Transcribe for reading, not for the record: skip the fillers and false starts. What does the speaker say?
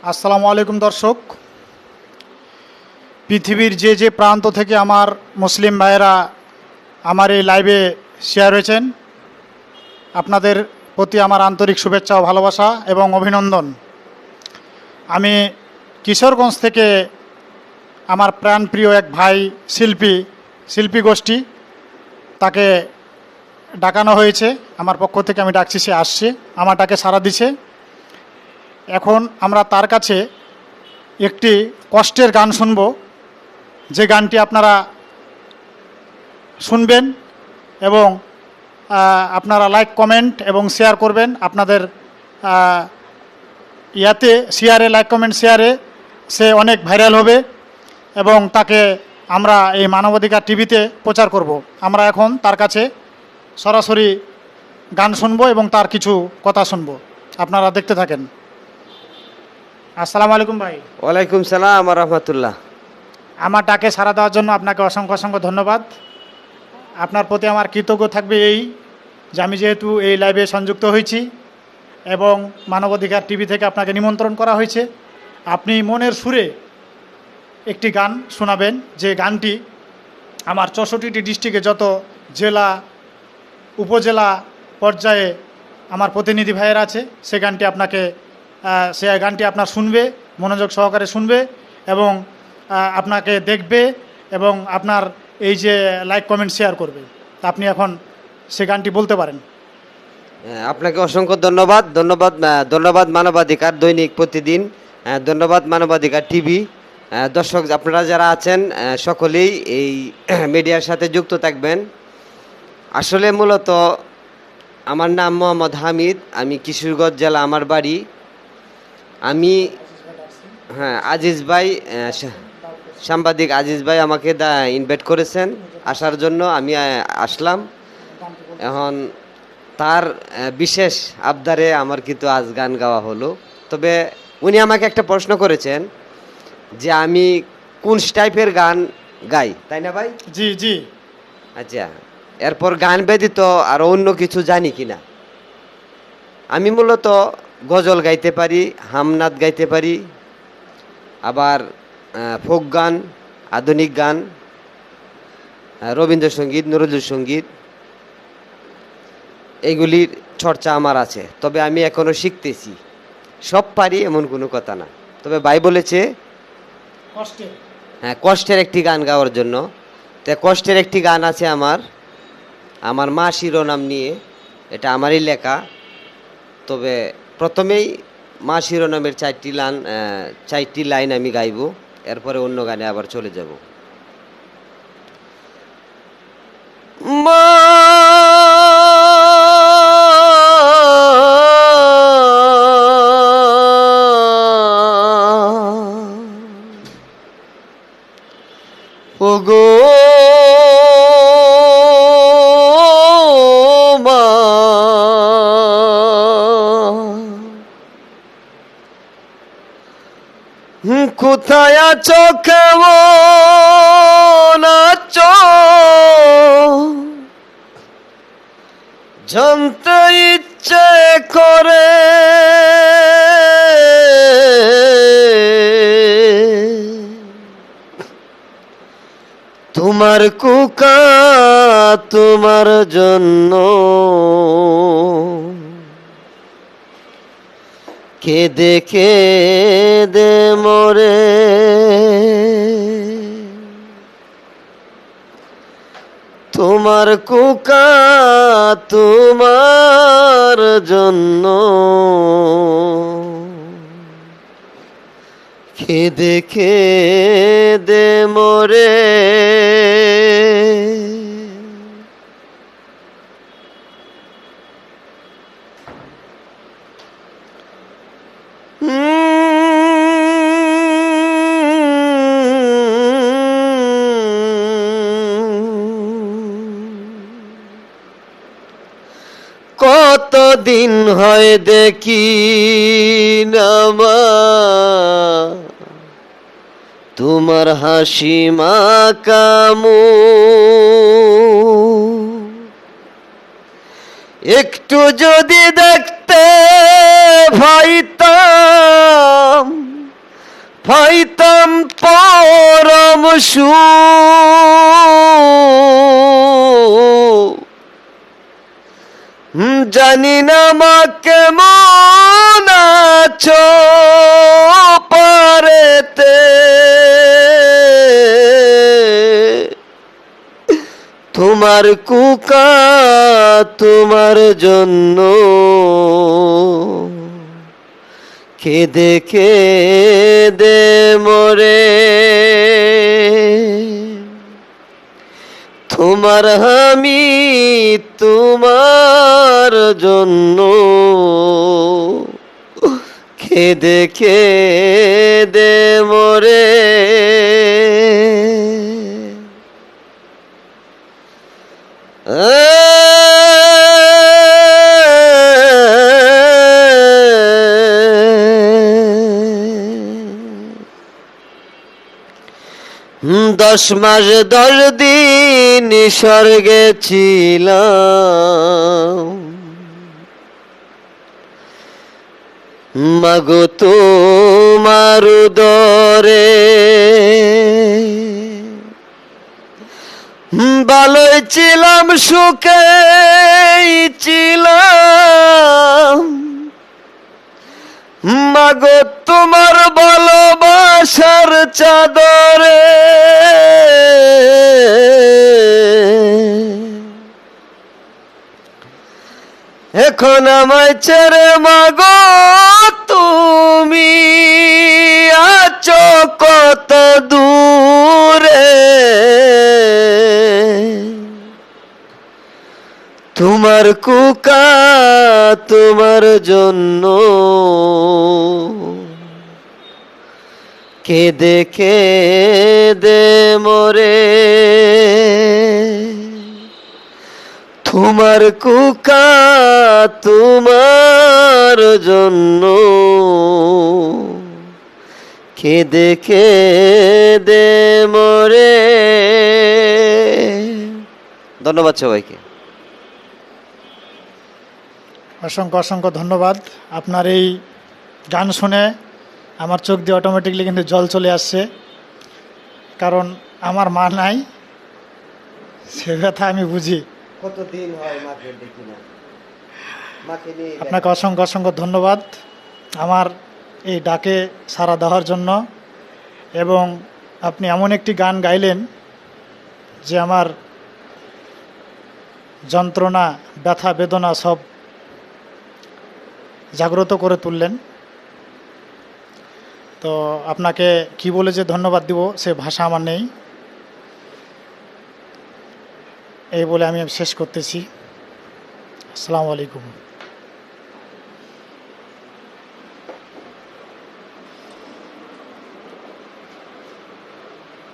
আসসালামু আলাইকুম দর্শক। পৃথিবীর যে যে প্রান্ত থেকে আমার মুসলিম ভাইয়েরা আমার এই লাইভে শেয়ার হয়েছেন, আপনাদের প্রতি আমার আন্তরিক শুভেচ্ছা ও ভালোবাসা এবং অভিনন্দন। আমি কিশোরগঞ্জ থেকে আমার প্রাণপ্রিয় এক ভাই শিল্পী গোষ্ঠী, তাকে ডাকানো হয়েছে। আমার পক্ষ থেকে আমি ডাকছি, সে আসছে, আমার ডাকে সাড়া দিছে। এখন আমরা তার কাছে একটি কষ্টের গান শুনব, যে গানটি আপনারা শুনবেন এবং আপনারা লাইক, কমেন্ট এবং শেয়ার করবেন। আপনাদের লাইক, কমেন্ট, শেয়ারে সে অনেক ভাইরাল হবে এবং তাকে আমরা এই মানবাধিকার টিভিতে প্রচার করব। আমরা এখন তার কাছে সরাসরি গান শুনবো এবং তার কিছু কথা শুনবো। আপনারা দেখতে থাকেন। আসসালামু আলাইকুম ভাই। ওয়ালাইকুম সালাম রহমতুল্লাহ। আমার ডাকে সাড়া দেওয়ার জন্য আপনাকে অসংখ্য অসংখ্য ধন্যবাদ। আপনার প্রতি আমার কৃতজ্ঞ থাকবে এই যে আমি যেহেতু এই লাইভে সংযুক্ত হয়েছি এবং মানবাধিকার টিভি থেকে আপনাকে নিমন্ত্রণ করা হয়েছে, আপনি মনের সুরে একটি গান শোনাবেন, যে গানটি আমার 64টি ডিস্ট্রিক্টে যত জেলা উপজেলা পর্যায়ে আমার প্রতিনিধি ভাইয়ের আছে, সে গানটি আপনার শুনবে, মনোযোগ সহকারে শুনবে এবং আপনাকে দেখবে এবং আপনার এই যে লাইক, কমেন্ট, শেয়ার করবে। তা আপনি এখন সে গানটি বলতে পারেন। আপনাকে অসংখ্য ধন্যবাদ মানবাধিকার দৈনিক প্রতিদিন, ধন্যবাদ মানবাধিকার টিভি। দর্শক আপনারা যারা আছেন সকলেই এই মিডিয়ার সাথে যুক্ত থাকবেন। আসলে মূলত আমার নাম মোহাম্মদ হামিদ, আমি কিশোরগঞ্জ জেলা আমার বাড়ি। আমি আজিজ ভাই, সাংবাদিক আজিজ ভাই আমাকে ইনভাইট করেছেন আসার জন্য, আমি আসলাম। এখন তার বিশেষ আবদারে আমার কিন্তু আজ গান গাওয়া হলো। তবে উনি আমাকে একটা প্রশ্ন করেছেন যে আমি কোন টাইপের গান গাই, তাই না ভাই? জি জি। আচ্ছা, এরপর গান ব্যতীত আর অন্য কিছু জানি কিনা। আমি মূলত গজল গাইতে পারি, হামনাদ গাইতে পারি, আবার ফোক গান, আধুনিক গান, রবীন্দ্রসঙ্গীত, নজরুল সঙ্গীত, এইগুলির চর্চা আমার আছে। তবে আমি এখনো শিখতেছি, সব পারি এমন কোনো কথা না। তবে ভাই বলেছে কষ্টের একটি গান গাওয়ার জন্য। তো কষ্টের একটি গান আছে আমার মা শিরোনাম নিয়ে, এটা আমারই লেখা। তবে প্রথমেই মা শিরোনামের 4টি লাইন আমি গাইব, এরপরে অন্য গানে আবার চলে যাব। মা ওগো মা, কোথায় আছো, কেমন আছো, জানতে ইচ্ছে করে। তোমার কুকা তোমার জন্য কেঁদে কেঁদে মরে। তোমার কুকা তোমার জন্য কেঁদে কেঁদে মরে। কতদিন হয় দেখি না মা, তোমার হাসি মাখামু। একটু যদি দেখতে পাইতাম পাইতাম পরম সুখ, জানি না মা কেমন আছো পারেতে, তোমার কুকা তোমার জন্য কেঁদে কেঁদে মরে, তোমার আমি তোমার জন্য কেঁদে কেঁদে মরে। দশ মাস 10 দিন স্বর্গে ছিলাম, মাগো তোমার উদরে, ভালোই ছিলাম সুখে ছিলাম, মাগো তোমার ভালোবাসার চাদরে, এখন আমায় ছেড়ে মাগো তুমি আছো কত দূরে, তোমার কুকা তোমার জন্য কেঁদে কেঁদে মরে, তোমার কুকা তোমার জন্য কেঁদে কেঁদে মরে। ধন্যবাদ সবাইকে। অসংখ্য অসংখ্য ধন্যবাদ। আপনার এই গান শুনে আমার চোখ দিয়ে অটোমেটিকলি কিন্তু জল চলে আসছে, কারণ আমার মা নাই, সে ব্যথা আমি বুঝি। কতদিন হয় মাকে দেখি না, মাকে নিয়ে আপনাকে অসংখ্য অসংখ্য ধন্যবাদ আমার এই ডাকে সাড়া দেওয়ার জন্য, এবং আপনি এমন একটি গান গাইলেন যে আমার যন্ত্রণা ব্যথা বেদনা সব জাগ্রত করে তুললেন। তো আপনাকে কি বলে যে ধন্যবাদ দিব সে ভাষা আমার নেই, এই বলে আমি শেষ করতেছি। আসসালামু আলাইকুম।